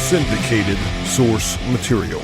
Syndicated Source Material.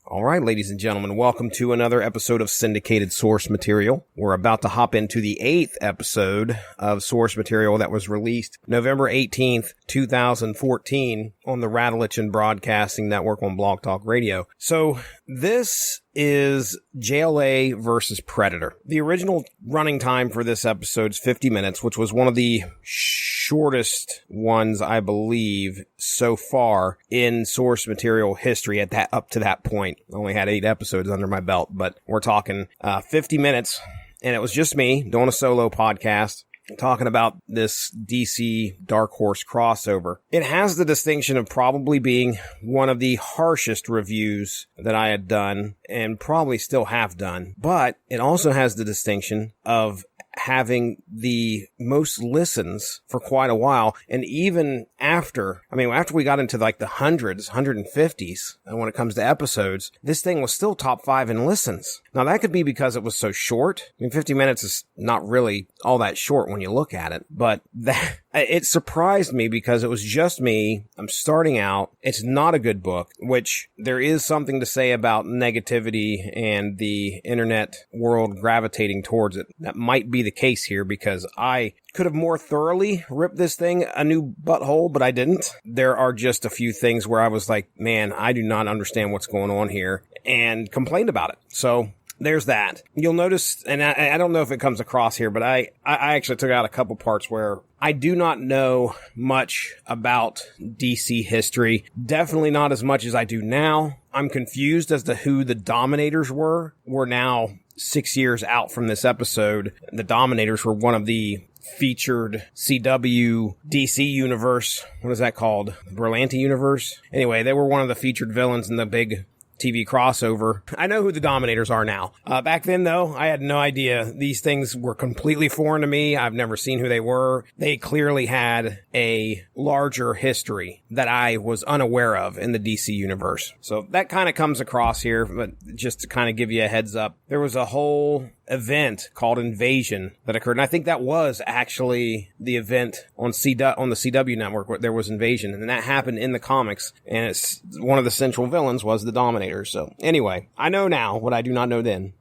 All right, ladies and gentlemen, welcome to another episode of Syndicated Source Material. We're about to hop into the 8th episode of Source Material that was released November 18th, 2014 on the Radulich In Broadcasting Network on Blogtalk Radio. So this is JLA versus Predator. The original running time for this episode is 50 minutes, which was one of the shortest ones, I believe, so far in source material history up to that point. I only had 8 episodes under my belt, but we're talking 50 minutes, and it was just me doing a solo podcast talking about this DC Dark Horse crossover. It has the distinction of probably being one of the harshest reviews that I had done, and probably still have done, but it also has the distinction of having the most listens for quite a while. And even after we got into like the hundreds, 150s, and when it comes to episodes, this thing was still top 5 in listens. Now that could be because it was so short. 50 minutes is not really all that short when you look at it, but it surprised me because it was just me. I'm starting out. It's not a good book, which there is something to say about negativity and the internet world gravitating towards it. That might be the case here because I could have more thoroughly ripped this thing a new butthole, but I didn't. There are just a few things where I was like, man, I do not understand what's going on here, and complained about it. So there's that. You'll notice, and I don't know if it comes across here, but I actually took out a couple parts where I do not know much about DC history. Definitely not as much as I do now. I'm confused as to who the Dominators were. We're now 6 years out from this episode. The Dominators were one of the featured CW DC universe. What is that called? The Berlanti universe? Anyway, they were one of the featured villains in the big TV crossover. I know who the Dominators are now. Back then, though, I had no idea. These things were completely foreign to me. I've never seen who they were. They clearly had a larger history that I was unaware of in the DC universe. So that kind of comes across here, but just to kind of give you a heads up, there was a whole event called Invasion that occurred, and I think that was actually the event on the CW network where there was Invasion, and that happened in the comics, and it's one of the central villains was the Dominators. So anyway, I know now what I do not know then.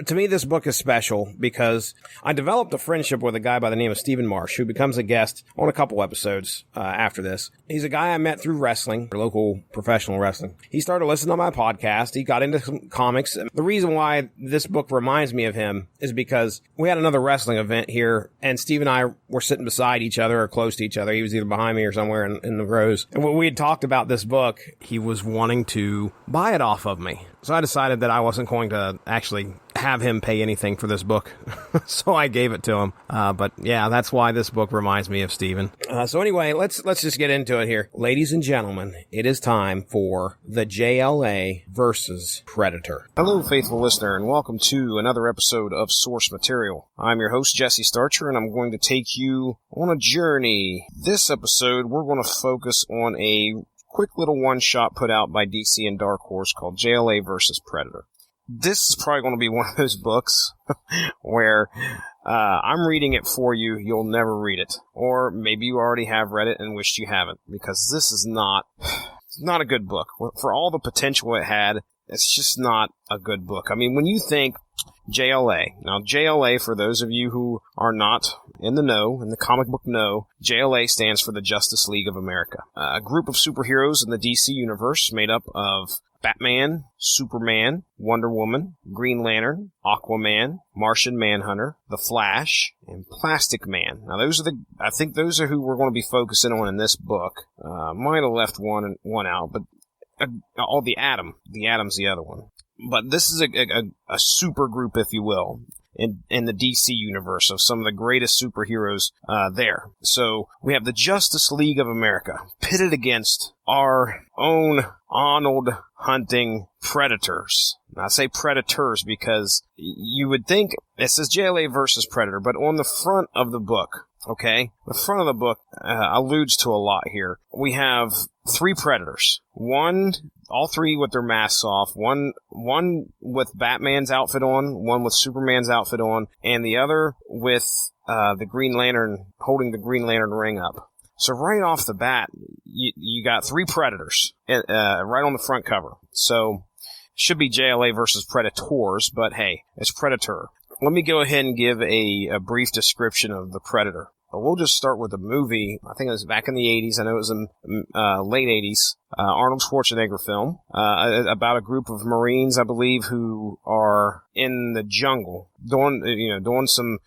To me, this book is special because I developed a friendship with a guy by the name of Stephen Marsh, who becomes a guest on a couple episodes after this. He's a guy I met through wrestling, local professional wrestling. He started listening to my podcast. He got into some comics. The reason why this book reminds me of him is because we had another wrestling event here, and Steve and I were sitting beside each other or close to each other. He was either behind me or somewhere in the rows. And when we had talked about this book, he was wanting to buy it off of me. So I decided that I wasn't going to actually have him pay anything for this book. So I gave it to him. But yeah, that's why this book reminds me of Steven. So anyway, let's just get into it here. Ladies and gentlemen, it is time for the JLA versus Predator. Hello, faithful listener, and welcome to another episode of Source Material. I'm your host, Jesse Starcher, and I'm going to take you on a journey. This episode, we're going to focus on a quick little one-shot put out by DC and Dark Horse called JLA versus Predator. This is probably going to be one of those books where I'm reading it for you, you'll never read it. Or maybe you already have read it and wished you haven't, because this is not a good book. For all the potential it had, it's just not a good book. I mean, when you think JLA, now JLA, for those of you who are not in the know, in the comic book know, JLA stands for the Justice League of America. A group of superheroes in the DC universe made up of Batman, Superman, Wonder Woman, Green Lantern, Aquaman, Martian Manhunter, The Flash, and Plastic Man. Now I think those are who we're going to be focusing on in this book. Might have left one out, but the Atom. The Atom's the other one. But this is a super group, if you will, in the DC universe of some of the greatest superheroes there. So we have the Justice League of America pitted against our own Arnold hunting Predators. Now, I say Predators because you would think it says JLA versus Predator, but on the front of the book, okay, the front of the book alludes to a lot here. We have 3 Predators. All 3 with their masks off. One with Batman's outfit on, one with Superman's outfit on, and the other with the Green Lantern, holding the Green Lantern ring up. So right off the bat, you got 3 Predators right on the front cover. So should be JLA versus Predators, but hey, it's Predator. Let me go ahead and give a brief description of the Predator. We'll just start with the movie. I think it was back in the 80s. I know it was in late 80s. Arnold Schwarzenegger film about a group of Marines, I believe, who are in the jungle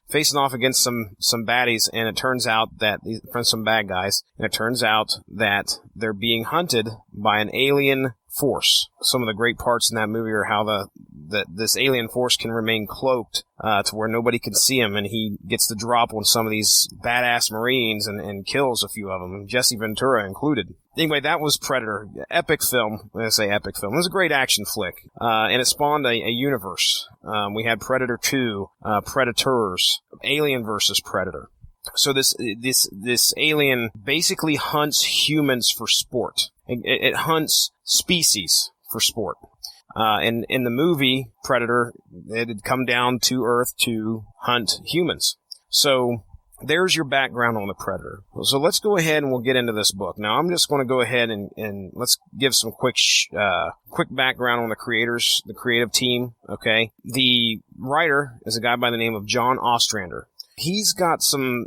facing off against some baddies, and it turns out that some bad guys, and it turns out that they're being hunted by an alien force. Some of the great parts in that movie are how this alien force can remain cloaked to where nobody can see him, and he gets the drop on some of these badass Marines and kills a few of them, Jesse Ventura included. Anyway, that was Predator. Epic film. When I say epic film, it was a great action flick, and it spawned a universe. We had Predator 2, Predators, Alien versus Predator. So this alien basically hunts humans for sport. It hunts species for sport. And in the movie Predator, it had come down to Earth to hunt humans. So there's your background on the Predator. So let's go ahead and we'll get into this book. Now I'm just going to go ahead and let's give some quick background on the creators, the creative team. Okay, the writer is a guy by the name of John Ostrander. He's got some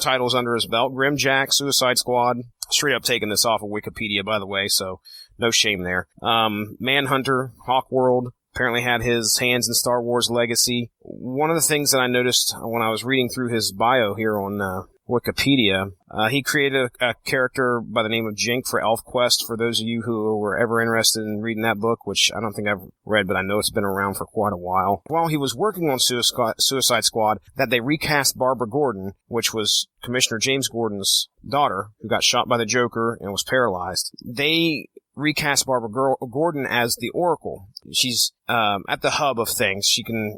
titles under his belt. Grimjack, Suicide Squad. Straight up taking this off of Wikipedia, by the way, so no shame there. Manhunter, Hawkworld, apparently had his hands in Star Wars Legacy. One of the things that I noticed when I was reading through his bio here on Wikipedia, he created a character by the name of Jink for ElfQuest, for those of you who were ever interested in reading that book, which I don't think I've read, but I know it's been around for quite a while. While he was working on Suicide Squad, that they recast Barbara Gordon, which was Commissioner James Gordon's daughter, who got shot by the Joker and was paralyzed. They recast Barbara Gordon as the Oracle. She's at the hub of things.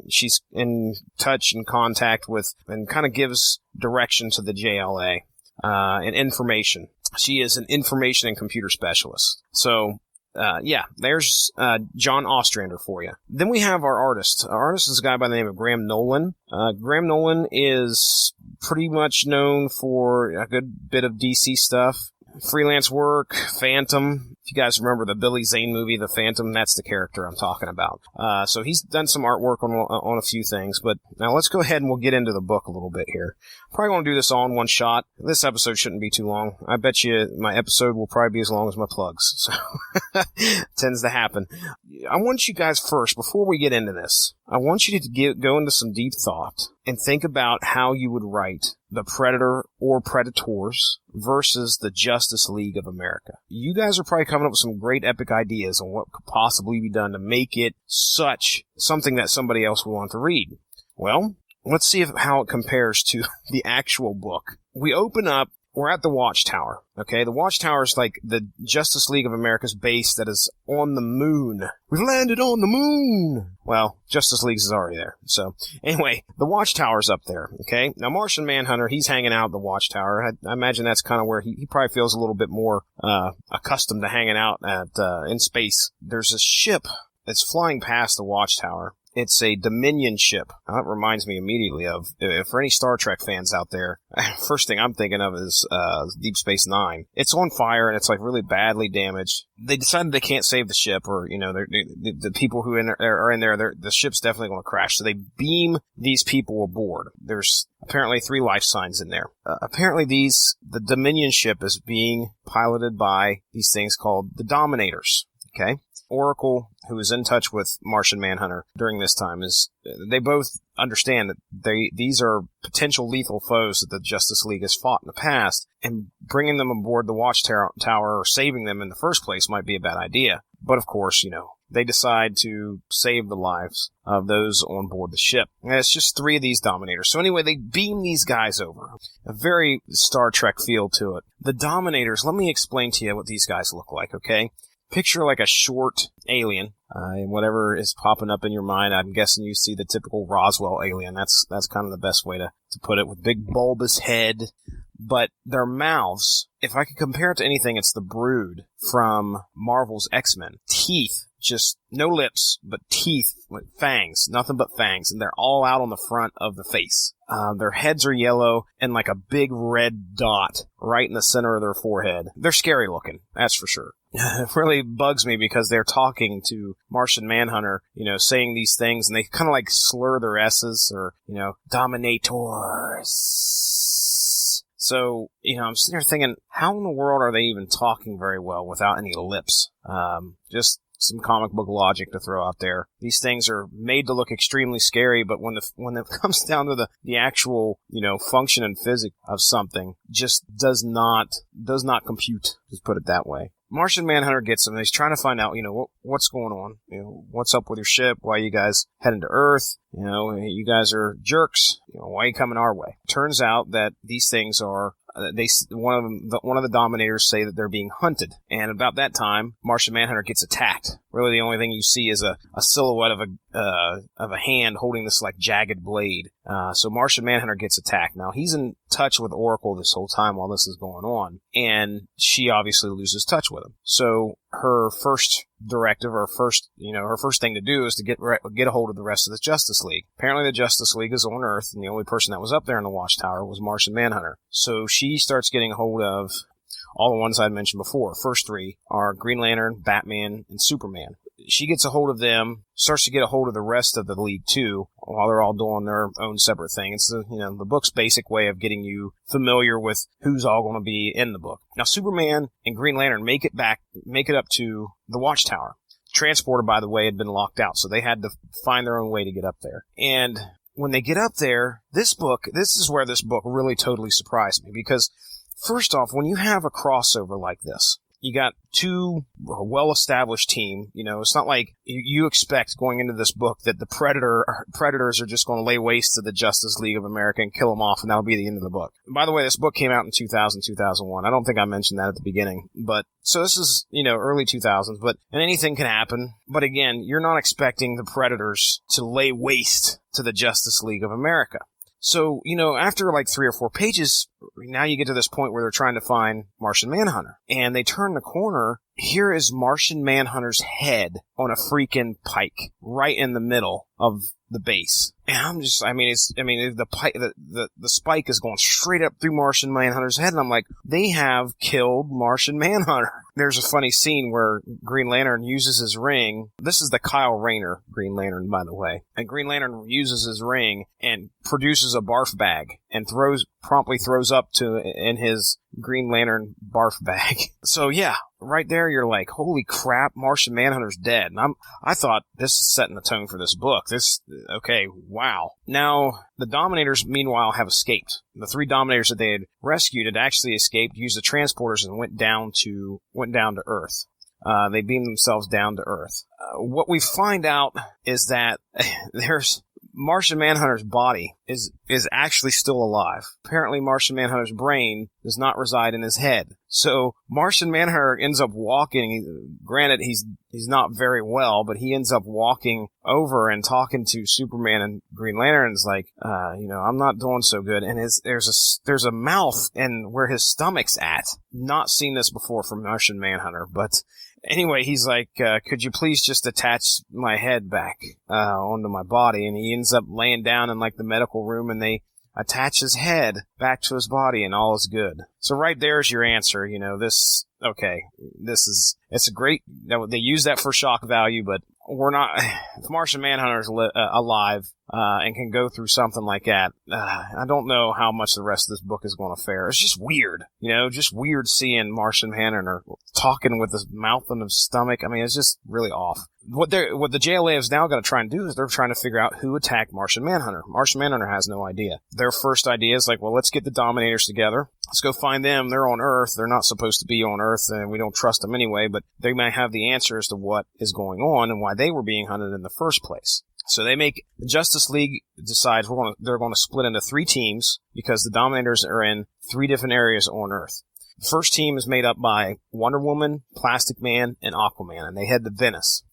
She's in touch and contact with, and kind of gives direction to the JLA and information. She is an information and computer specialist. So there's John Ostrander for you. Then we have our artist. Our artist is a guy by the name of Graham Nolan. Graham Nolan is pretty much known for a good bit of DC stuff. Freelance work, Phantom. If you guys remember the Billy Zane movie, The Phantom, that's the character I'm talking about. So he's done some artwork on a few things, but now let's go ahead and we'll get into the book a little bit here. Probably going to do this all in one shot. This episode shouldn't be too long. I bet you my episode will probably be as long as my plugs. So tends to happen. I want you guys first, before we get into this, I want you to go into some deep thought and think about how you would write the Predator or Predators versus the Justice League of America. You guys are probably coming up with some great epic ideas on what could possibly be done to make it something that somebody else would want to read. Well, let's see how it compares to the actual book. We open up, we're at the Watchtower, okay? The Watchtower is like the Justice League of America's base that is on the moon. We've landed on the moon! Well, Justice League is already there. So, anyway, the Watchtower's up there, okay? Now, Martian Manhunter, he's hanging out at the Watchtower. I imagine that's kind of where he probably feels a little bit more accustomed to hanging out in space. There's a ship that's flying past the Watchtower. It's a Dominion ship. That reminds me immediately of, for any Star Trek fans out there, first thing I'm thinking of is Deep Space Nine. It's on fire and it's like really badly damaged. They decided they can't save the ship, or the people who are in there. The ship's definitely going to crash. So they beam these people aboard. There's apparently 3 life signs in there. Apparently the Dominion ship is being piloted by these things called the Dominators. Okay. Oracle, who is in touch with Martian Manhunter during this time, they both understand that these are potential lethal foes that the Justice League has fought in the past, and bringing them aboard the Watchtower or saving them in the first place might be a bad idea. But of course, they decide to save the lives of those on board the ship. And it's just 3 of these Dominators. So anyway, they beam these guys over. A very Star Trek feel to it. The Dominators, let me explain to you what these guys look like, okay? Picture like a short alien, whatever is popping up in your mind. I'm guessing you see the typical Roswell alien. That's kind of the best way to put it, with big bulbous head. But their mouths, if I could compare it to anything, it's the Brood from Marvel's X-Men. Teeth just no lips, but teeth, with fangs, nothing but fangs, and they're all out on the front of the face. Their heads are yellow and like a big red dot right in the center of their forehead. They're scary looking, that's for sure. It really bugs me because they're talking to Martian Manhunter, saying these things, and they kind of like slur their S's, or, Dominators. So, I'm sitting there thinking, how in the world are they even talking very well without any lips? Just some comic book logic to throw out there. These things are made to look extremely scary, but when it comes down to the actual, function and physics of something, just does not compute, just put it that way. Martian Manhunter gets him, and he's trying to find out, what's going on? What's up with your ship? Why are you guys heading to Earth? You guys are jerks. Why are you coming our way? Turns out that these things are, one of the Dominators say that they're being hunted. And about that time, Martian Manhunter gets attacked. Really, the only thing you see is a silhouette of a hand holding this like jagged blade. So Martian Manhunter gets attacked. Now he's in touch with Oracle this whole time while this is going on, and she obviously loses touch with him. So her first directive, or her first thing to do is to get a hold of the rest of the Justice League. Apparently the Justice League is on Earth, and the only person that was up there in the Watchtower was Martian Manhunter. So she starts getting a hold of all the ones I'd mentioned before. First three are Green Lantern, Batman, and Superman. She gets a hold of them, starts to get a hold of the rest of the League too, while they're all doing their own separate thing. It's the book's basic way of getting you familiar with who's all going to be in the book. Now, Superman and Green Lantern make it up to the Watchtower. Transporter, by the way, had been locked out, so they had to find their own way to get up there. And when they get up there, this is where this book really totally surprised me, because first off, when you have a crossover like this, you got two well-established team. It's not like you expect going into this book that the Predators are just going to lay waste to the Justice League of America and kill them off, and that'll be the end of the book. By the way, this book came out in 2000, 2001. I don't think I mentioned that at the beginning. But so this is, early 2000s, and anything can happen. But again, you're not expecting the Predators to lay waste to the Justice League of America. So, after like 3 or 4 pages, now you get to this point where they're trying to find Martian Manhunter. And they turn the corner. Here is Martian Manhunter's head on a freaking pike right in the middle of the base. And I'm just, the spike is going straight up through Martian Manhunter's head. And I'm like, they have killed Martian Manhunter. There's a funny scene where Green Lantern uses his ring. This is the Kyle Rayner Green Lantern, by the way. And Green Lantern uses his ring and produces a barf bag and promptly throws up in his Green Lantern barf bag. So yeah, right there you're like, holy crap, Martian Manhunter's dead. And I thought this is setting the tone for this book. Okay, wow. Now, the Dominators, meanwhile, have escaped. The 3 Dominators that they had rescued had actually escaped, used the transporters, and went down to Earth. They beamed themselves down to Earth. What we find out is that there's Martian Manhunter's body is actually still alive. Apparently, Martian Manhunter's brain does not reside in his head. So Martian Manhunter ends up walking. Granted, he's not very well, but he ends up walking over and talking to Superman and Green Lantern. And is like, I'm not doing so good. And there's a mouth and where his stomach's at. Not seen this before from Martian Manhunter, but. Anyway, he's like, could you please just attach my head back onto my body? And he ends up laying down in like the medical room, and they attach his head back to his body, and all is good. So right there's your answer. It's a great, they use that for shock value, but if Martian Manhunter's alive, and can go through something like that, I don't know how much the rest of this book is going to fare. It's just weird, just weird seeing Martian Manhunter talking with his mouth and his stomach. It's just really off. What the JLA is now going to try and do is they're trying to figure out who attacked Martian Manhunter. Martian Manhunter has no idea. Their first idea is like, well, let's get the Dominators together. Let's go find them. They're on Earth. They're not supposed to be on Earth, and we don't trust them anyway, but they might have the answers to what is going on and why they were being hunted in the first place. So the Justice League decides they're going to split into 3 teams because the Dominators are in 3 different areas on Earth. The first team is made up by Wonder Woman, Plastic Man, and Aquaman, and they head to Venice.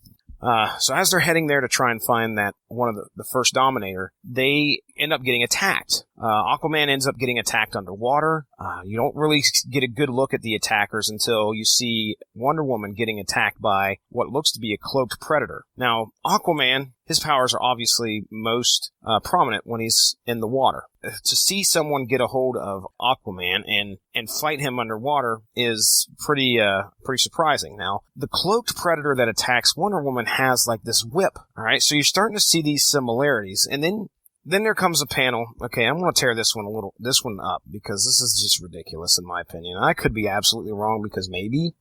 So as they're heading there to try and find that one of the first Dominator, they end up getting attacked. Aquaman ends up getting attacked underwater. You don't really get a good look at the attackers until you see Wonder Woman getting attacked by what looks to be a cloaked predator. Now, Aquaman, his powers are obviously most prominent when he's in the water. To see someone get a hold of Aquaman and fight him underwater is pretty surprising. Now, the cloaked predator that attacks Wonder Woman has like this whip. All right, so you're starting to see these similarities, and then there comes a panel. Okay, I'm going to tear this one up because this is just ridiculous in my opinion. I could be absolutely wrong because maybe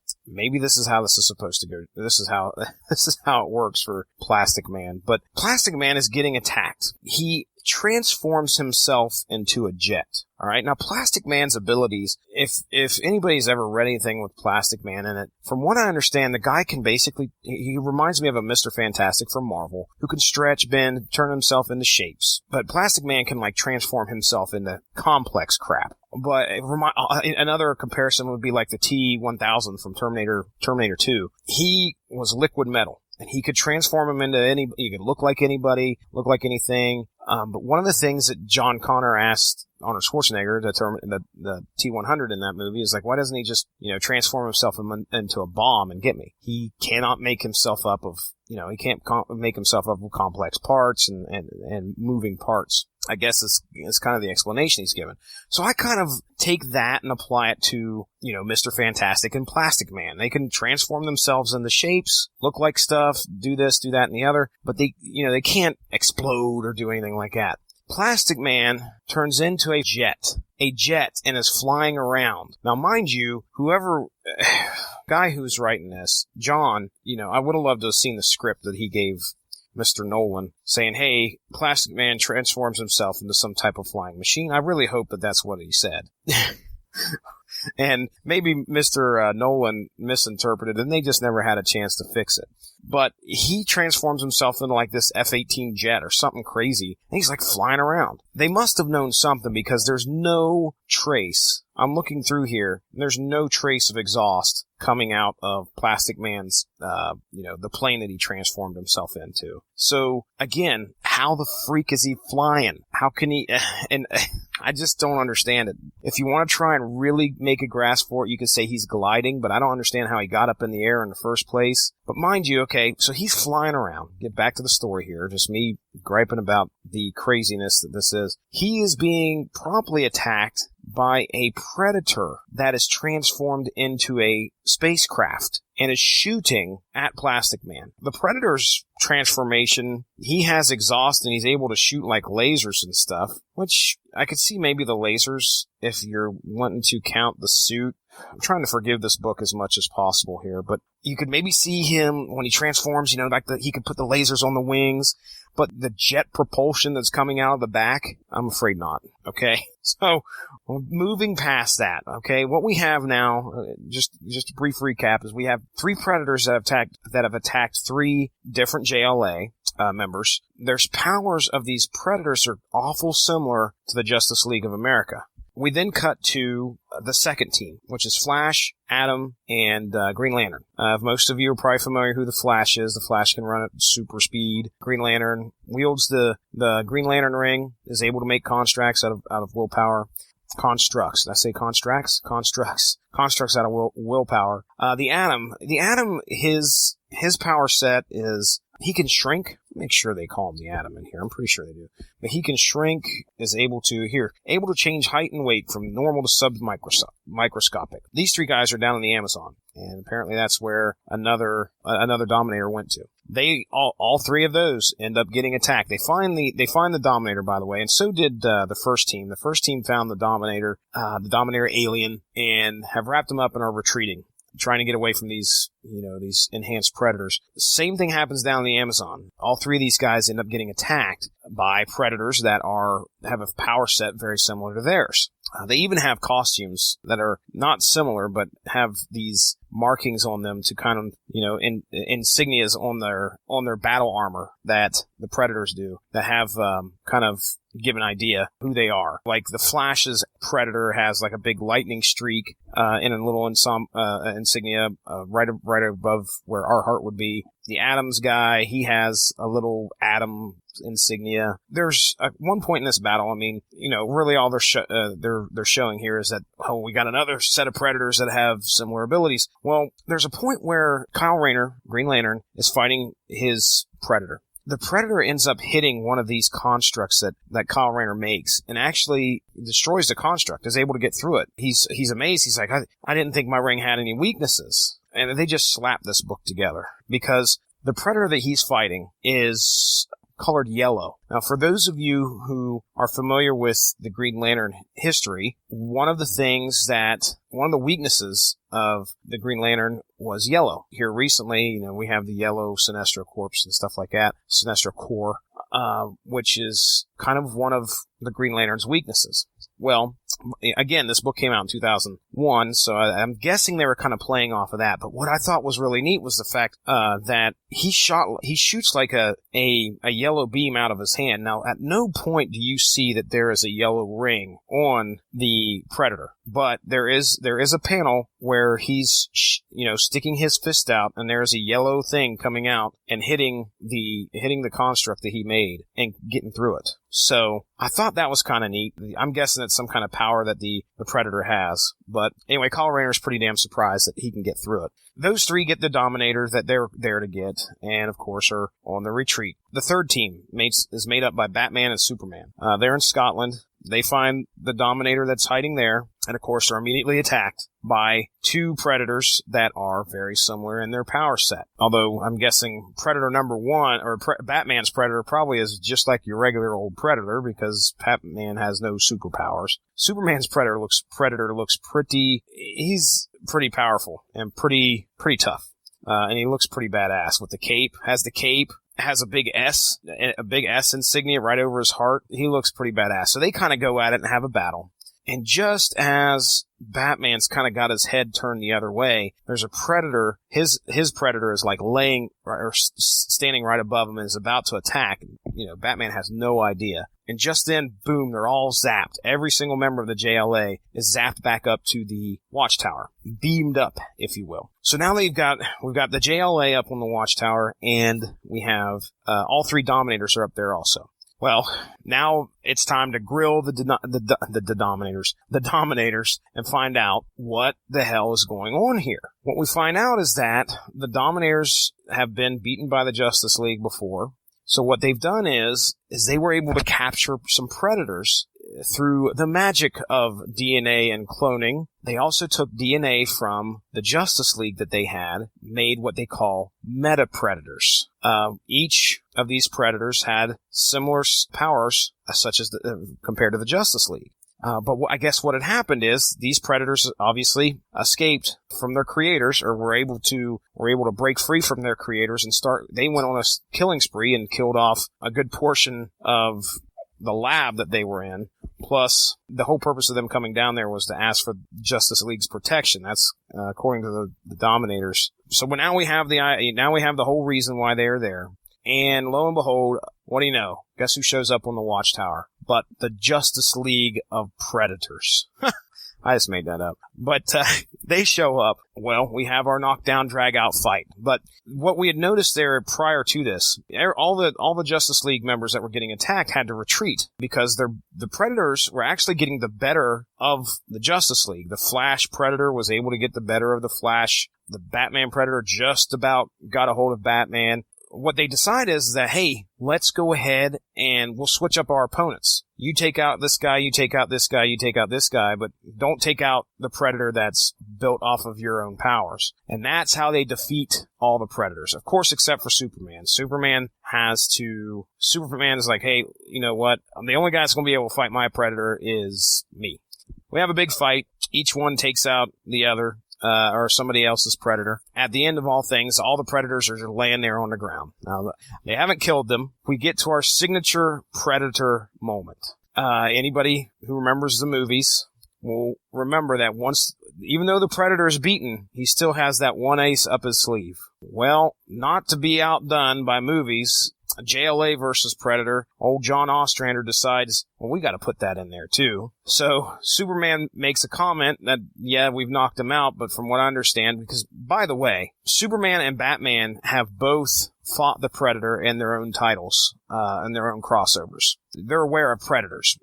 this is how this is supposed to go. This is how it works for Plastic Man. But Plastic Man is getting attacked. He transforms himself into a jet. All right. Now, Plastic Man's abilities, if anybody's ever read anything with Plastic Man in it, from what I understand, the guy can basically, he reminds me of a Mr. Fantastic from Marvel, who can stretch, bend, turn himself into shapes. But Plastic Man can, like, transform himself into complex crap. But another comparison would be like the T-1000 from Terminator 2. He was liquid metal. And he could transform him into he could look like anybody, look like anything. But one of the things that John Connor asked Arnold Schwarzenegger, the T-100 in that movie, is like, why doesn't he just, transform himself into a bomb and get me? He cannot make himself up of, he can't make himself up of complex parts and moving parts. I guess it's kind of the explanation he's given. So I kind of take that and apply it to, Mr. Fantastic and Plastic Man. They can transform themselves into shapes, look like stuff, do this, do that, and the other, but they can't explode or do anything like that. Plastic Man turns into a jet, and is flying around. Now, mind you, guy who's writing this, John, I would have loved to have seen the script that he gave Mr. Nolan, saying, hey, Plastic Man transforms himself into some type of flying machine. I really hope that that's what he said. And maybe Mr. Nolan misinterpreted, and they just never had a chance to fix it. But he transforms himself into like this F-18 jet or something crazy, and he's like flying around. They must have known something because there's no trace. I'm looking through here, and there's no trace of exhaust coming out of Plastic Man's, the plane that he transformed himself into. So, again, how the freak is he flying? How can he, and I just don't understand it. If you want to try and really make a grasp for it, you can say he's gliding, but I don't understand how he got up in the air in the first place. But mind you, okay, so he's flying around. Get back to the story here, just me griping about the craziness that this is. He is being promptly attacked by a predator that is transformed into a spacecraft and is shooting at Plastic Man. The Predator's transformation, he has exhaust and he's able to shoot like lasers and stuff, which I could see maybe the lasers if you're wanting to count the suit. I'm trying to forgive this book as much as possible here, but you could maybe see him when he transforms, he could put the lasers on the wings, but the jet propulsion that's coming out of the back, I'm afraid not, okay? So, moving past that, okay, what we have now, just a brief recap, is we have 3 predators that have attacked 3 different JLA members. Their powers of these predators are awful similar to the Justice League of America. We then cut to the second team, which is Flash, Atom, and Green Lantern. Most of you are probably familiar who the Flash is. The Flash can run at super speed. Green Lantern wields the Green Lantern ring, is able to make constructs out of willpower. Constructs. Did I say constructs? Constructs out of willpower. The Atom, his power set is he can shrink. Make sure they call him the Atom in here. I'm pretty sure they do. But he can shrink, is able to change height and weight from normal to submicroscopic. These 3 guys are down in the Amazon, and apparently that's where another Dominator went to. They all 3 of those end up getting attacked. They find the Dominator, by the way, and so did the first team. The first team found the Dominator alien, and have wrapped him up and are retreating, trying to get away from these enhanced predators. The same thing happens down in the Amazon. All 3 of these guys end up getting attacked by predators that have a power set very similar to theirs. They even have costumes that are not similar, but have these markings on them to kind of, insignias on their battle armor that the Predators do that have kind of give an idea who they are. Like the Flash's Predator has like a big lightning streak in a little insignia right above where our heart would be. The Adams guy, he has a little atom insignia. There's one point in this battle, really all they're showing here is that, we got another set of Predators that have similar abilities. Well, there's a point where Kyle Rayner, Green Lantern, is fighting his Predator. The Predator ends up hitting one of these constructs that Kyle Rayner makes and actually destroys the construct, is able to get through it. He's amazed. He's like, I didn't think my ring had any weaknesses. And they just slapped this book together because the Predator that he's fighting is colored yellow. Now, for those of you who are familiar with the Green Lantern history, one of the weaknesses of the Green Lantern was yellow. Here recently, we have the yellow Sinestro Corps and stuff like that, Sinestro Corps, which is kind of one of the Green Lantern's weaknesses. Well, again, this book came out in 2001, so I'm guessing they were kind of playing off of that. But what I thought was really neat was the fact that he shoots like a yellow beam out of his hand. Now, at no point do you see that there is a yellow ring on the Predator, but there is a panel where he's sticking his fist out, and there is a yellow thing coming out and hitting the construct that he made and getting through it. So I thought that was kind of neat. I'm guessing it's some kind of power that the Predator has. But anyway, Kyle Rayner's pretty damn surprised that he can get through it. Those three get the Dominators that they're there to get, and of course are on the retreat. The third team is made up by Batman and Superman. They're in Scotland. They find the Dominator that's hiding there, and of course are immediately attacked by two Predators that are very similar in their power set. Although I'm guessing Predator number one, or Batman's Predator, probably is just like your regular old Predator because Batman has no superpowers. Superman's Predator looks he's pretty powerful and pretty tough. And he looks pretty badass with the cape. Has a big S insignia right over his heart. He looks pretty badass. So they kind of go at it and have a battle. And just as Batman's kind of got his head turned the other way, there's a Predator. His Predator is like laying or standing right above him and is about to attack. Batman has no idea. And just then, boom, they're all zapped. Every single member of the JLA is zapped back up to the Watchtower. Beamed up, if you will. So now we've got the JLA up on the Watchtower, and we have all three Dominators are up there also. Well, now it's time to grill the Dominators, and find out what the hell is going on here. What we find out is that the Dominators have been beaten by the Justice League before. So what they've done is they were able to capture some Predators through the magic of DNA and cloning. They also took DNA from the Justice League that they had, made what they call meta-Predators. Each of these Predators had similar powers, such as compared to the Justice League. But I guess what had happened is these Predators obviously escaped from their creators, or were able to break free from their creators and they went on a killing spree and killed off a good portion of the lab that they were in. Plus, the whole purpose of them coming down there was to ask for Justice League's protection. That's according to the Dominators. So now we have the whole reason why they're there. And lo and behold, what do you know? Guess who shows up on the Watchtower? But the Justice League of Predators. I just made that up. But they show up. Well, we have our knockdown, drag-out fight. But what we had noticed there prior to this, all the Justice League members that were getting attacked had to retreat because the Predators were actually getting the better of the Justice League. The Flash Predator was able to get the better of the Flash. The Batman Predator just about got a hold of Batman. What they decide is that, hey, let's go ahead and we'll switch up our opponents. You take out this guy, you take out this guy, you take out this guy, but don't take out the Predator that's built off of your own powers. And that's how they defeat all the Predators. Of course, except for Superman. Superman is like, hey, you know what? The only guy that's going to be able to fight my Predator is me. We have a big fight. Each one takes out the other. Or somebody else's Predator. At the end of all things, all the Predators are just laying there on the ground. Now, they haven't killed them. We get to our signature Predator moment. Anybody who remembers the movies, will remember that even though the Predator is beaten, he still has that one ace up his sleeve. Well, not to be outdone by movies, JLA versus Predator, old John Ostrander decides, well, we got to put that in there too. So Superman makes a comment that, yeah, we've knocked him out, but from what I understand, because, by the way, Superman and Batman have both fought the Predator in their own titles, in their own crossovers. They're aware of Predators.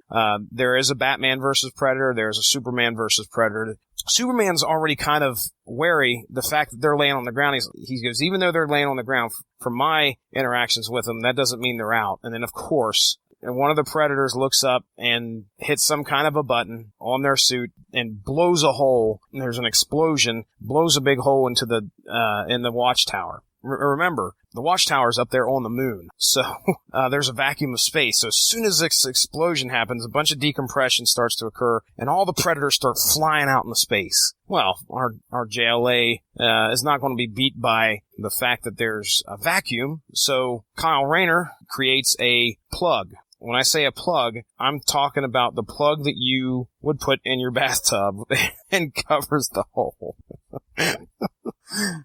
There is a Batman versus Predator. There's a Superman versus Predator. Superman's already kind of wary the fact that they're laying on the ground. He goes, even though they're laying on the ground, from my interactions with them, that doesn't mean they're out. And then, of course, one of the Predators looks up and hits some kind of a button on their suit and blows a hole. And there's an explosion, blows a big hole into in the watchtower. Remember, the watchtower's up there on the moon, so there's a vacuum of space. So as soon as this explosion happens, a bunch of decompression starts to occur, and all the Predators start flying out into space. Well, our JLA is not going to be beat by the fact that there's a vacuum, so Kyle Rayner creates a plug. When I say a plug, I'm talking about the plug that you would put in your bathtub and covers the hole.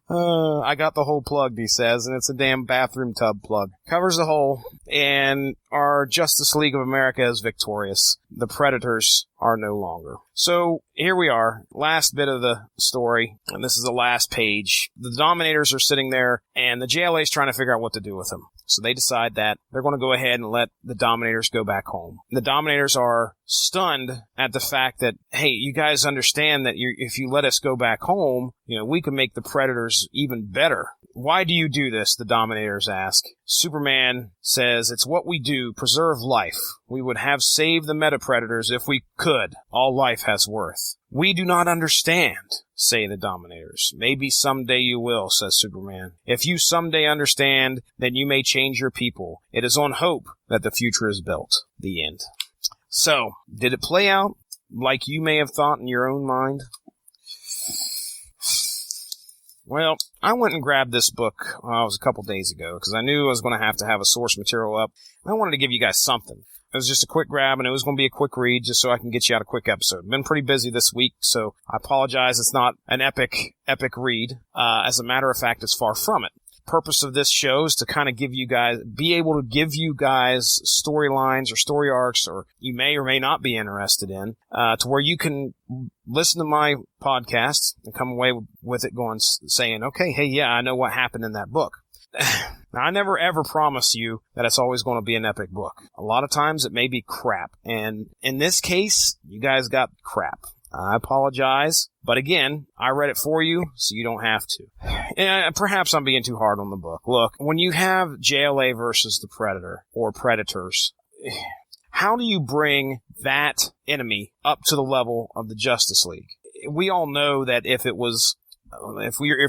I got the hole plugged, he says, and it's a damn bathroom tub plug. Covers the hole, and our Justice League of America is victorious. The Predators are no longer. So here we are, last bit of the story, and this is the last page. The Dominators are sitting there, and the JLA is trying to figure out what to do with them. So they decide that they're going to go ahead and let the Dominators go back home. The Dominators are stunned at the fact that, hey, you guys understand that if you let us go back home, we can make the Predators even better. Why do you do this? The Dominators ask. Superman says, it's what we do, preserve life. We would have saved the Meta-Predators if we could. All life has worth. We do not understand, say the Dominators. Maybe someday you will, says Superman. If you someday understand, then you may change your people. It is on hope that the future is built. The end. So, did it play out like you may have thought in your own mind? Well, I went and grabbed this book, it was a couple days ago, because I knew I was going to have a source material up. I wanted to give you guys something. It was just a quick grab, and it was going to be a quick read, just so I can get you out a quick episode. Been pretty busy this week, so I apologize. It's not an epic read. As a matter of fact, it's far from it. Purpose of this show is to kind of be able to give you guys storylines or story arcs, or you may or may not be interested in, to where you can listen to my podcast and come away with it saying, okay, hey, yeah, I know what happened in that book. Now, I never ever promise you that it's always going to be an epic book. A lot of times it may be crap. And in this case, you guys got crap. I apologize. But again, I read it for you, so you don't have to. And perhaps I'm being too hard on the book. Look, when you have JLA versus the Predator, or Predators, how do you bring that enemy up to the level of the Justice League? We all know that if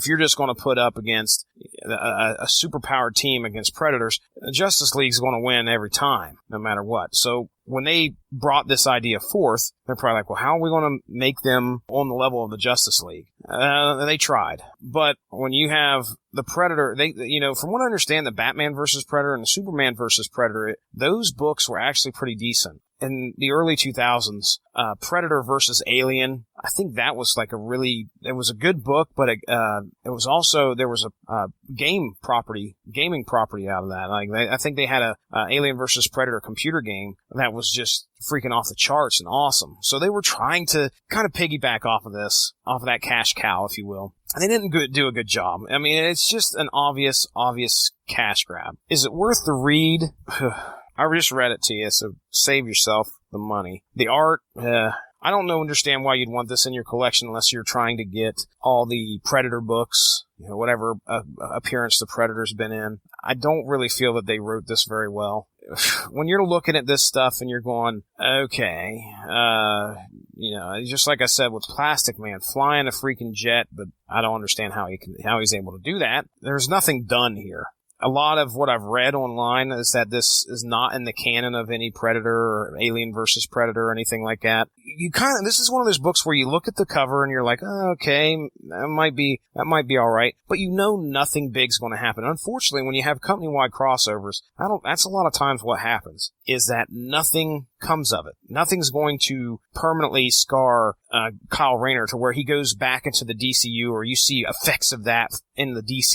you're just going to put up against a superpowered team against Predators, the Justice League's going to win every time, no matter what. So when they brought this idea forth, they're probably like, well, how are we going to make them on the level of the Justice League? They tried. But when you have the Predator, from what I understand, the Batman versus Predator and the Superman versus Predator, those books were actually pretty decent. In the early 2000s, Predator versus Alien, I think that was it was a good book, but it was also, there was a gaming property out of that. I think they had a Alien versus Predator computer game that was just freaking off the charts and awesome. So they were trying to kind of piggyback off of that cash cow, if you will. And they didn't do a good job. I mean, it's just an obvious cash grab. Is it worth the read? I just read it to you, so save yourself the money. The art, I don't understand why you'd want this in your collection unless you're trying to get all the Predator books, whatever appearance the Predator's been in. I don't really feel that they wrote this very well. When you're looking at this stuff and you're going, okay, just like I said with Plastic Man, flying a freaking jet, but I don't understand how he's able to do that. There's nothing done here. A lot of what I've read online is that this is not in the canon of any Predator or Alien versus Predator or anything like that. This is one of those books where you look at the cover and you're like, oh, okay, that might be alright, but nothing big's going to happen. Unfortunately, when you have company-wide crossovers, that's a lot of times what happens, is that nothing comes of it. Nothing's going to permanently scar Kyle Rayner to where he goes back into the DCU, or you see effects of that in the DC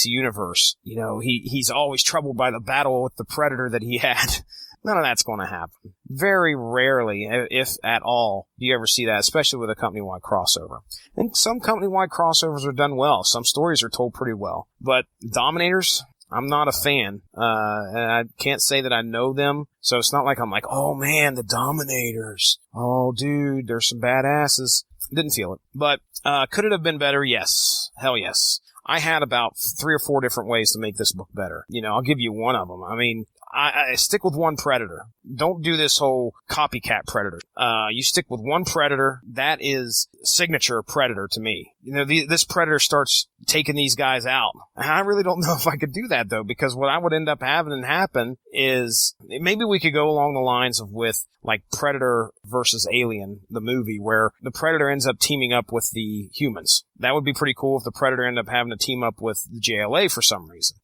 universe. He's always troubled by the battle with the Predator that he had. None of that's going to happen. Very rarely, if at all, do you ever see that, especially with a company-wide crossover. And some company-wide crossovers are done well. Some stories are told pretty well. But Dominators, I'm not a fan. And I can't say that I know them. So it's not like I'm like, oh man, the Dominators. Oh dude, there's some badasses. Didn't feel it. But could it have been better? Yes. Hell yes. I had about 3 or 4 different ways to make this book better. I'll give you one of them. I mean, I stick with one Predator. Don't do this whole copycat Predator. You stick with one Predator. That is signature Predator to me. This Predator starts taking these guys out. I really don't know if I could do that, though, because what I would end up having happen is maybe we could go along the lines of with like Predator versus Alien, the movie, where the Predator ends up teaming up with the humans. That would be pretty cool if the Predator ended up having to team up with the JLA for some reason.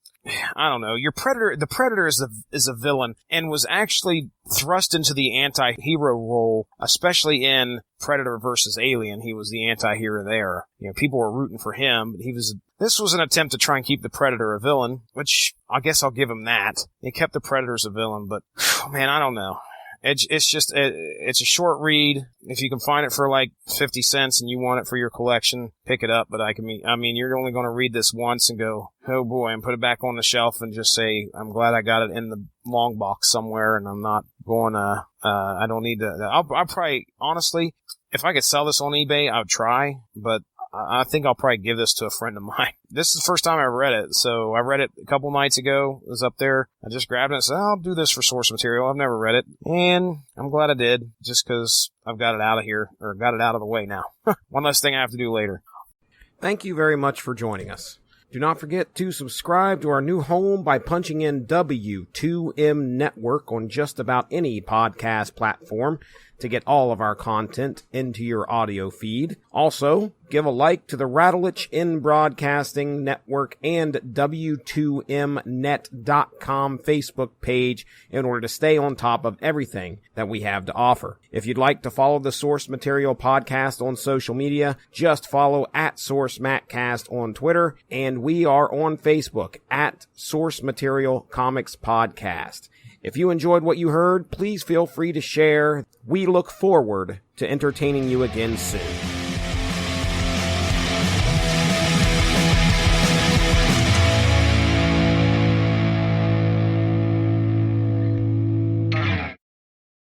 I don't know. The Predator is a villain and was actually thrust into the anti-hero role, especially in Predator versus Alien. He was the anti-hero there. People were rooting for him, but this was an attempt to try and keep the Predator a villain, which I guess I'll give him that. They kept the Predator as a villain, but man, I don't know. It's a short read. If you can find it for like 50 cents and you want it for your collection, pick it up. But you're only going to read this once and go, oh boy, and put it back on the shelf and just say, I'm glad I got it in the long box somewhere and I'm not going I don't need to. I'll probably, honestly, if I could sell this on eBay, I would try, but I think I'll probably give this to a friend of mine. This is the first time I read it, so I read it a couple nights ago. It was up there. I just grabbed it and said, I'll do this for source material. I've never read it, and I'm glad I did, just because I've got it out of here, or got it out of the way now. One less thing I have to do later. Thank you very much for joining us. Do not forget to subscribe to our new home by punching in W2M Network on just about any podcast platform to get all of our content into your audio feed. Also, give a like to the Radulich In Broadcasting Network and W2Mnet.com Facebook page in order to stay on top of everything that we have to offer. If you'd like to follow the Source Material Podcast on social media, just follow @SourceMatCast on Twitter, and we are on Facebook @Source Material Comics Podcast. If you enjoyed what you heard, please feel free to share. We look forward to entertaining you again soon.